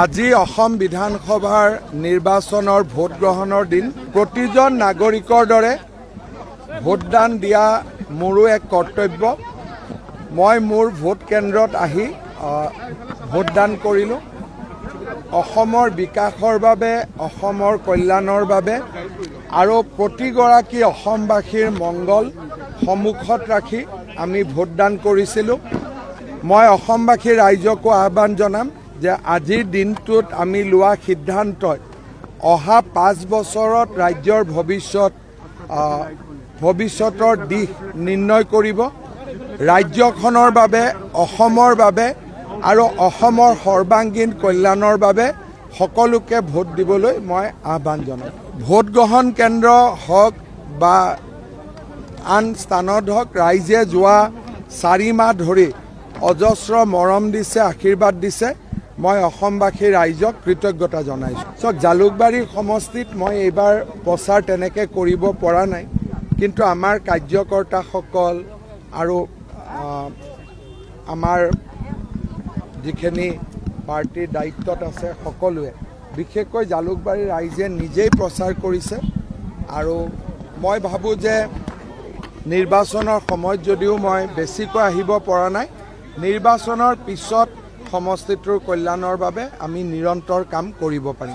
আজি অসম বিধানসভাৰ নিৰ্বাচনৰ ভোট গ্ৰহণৰ দিন। প্ৰতিজন নাগৰিকৰ দৰে ভোটদান দিয়া মোৰো এক কৰ্তব্য। মই মোৰ ভোট কেন্দ্ৰত আহি ভোটদান কৰিলোঁ। অসমৰ বিকাশৰ বাবে, অসমৰ কল্যাণৰ বাবে আৰু প্ৰতিগৰাকী অসমবাসীৰ মংগল সন্মুখত ৰাখি আমি ভোটদান কৰিছিলোঁ। মই অসমবাসী ৰাইজকো আহ্বান জনাম যে আজিৰ দিনটোত আমি লোৱা সিদ্ধান্তই অহা 5 বছৰত ৰাজ্যৰ ভৱিষ্যতৰ দিশ নিৰ্ণয় কৰিব। ৰাজ্যখনৰ বাবে, অসমৰ বাবে আৰু অসমৰ সৰ্বাংগীন কল্যাণৰ বাবে সকলোকে ভোট দিবলৈ মই আহ্বান জনাম। ভোট গ্ৰহণ কেন্দ্ৰ হওক বা আন স্থানত হওক, ৰাইজে যোৱা 4 মাহ ধৰি অজস্ৰ মৰম দিছে, আশীৰ্বাদ দিছে। মই অসমবাসী ৰাইজক কৃতজ্ঞতা জনাইছোঁ। জালুকবাৰী সমষ্টিত মই এইবাৰ প্ৰচাৰ তেনেকৈ কৰিব পৰা নাই, কিন্তু আমাৰ কাৰ্যকৰ্তাসকল আৰু আমাৰ যিখিনি পাৰ্টিৰ দায়িত্বত আছে সকলোৱে, বিশেষকৈ জালুকবাৰী ৰাইজে নিজেই প্ৰচাৰ কৰিছে। আৰু মই ভাবোঁ যে নিৰ্বাচনৰ সময়ত যদিও মই বেছিকৈ আহিব পৰা নাই, নিৰ্বাচনৰ পিছত সমষ্টিটোৰ কল্যাণৰ বাবে আমি নিৰন্তৰ কাম কৰিব পাৰিম।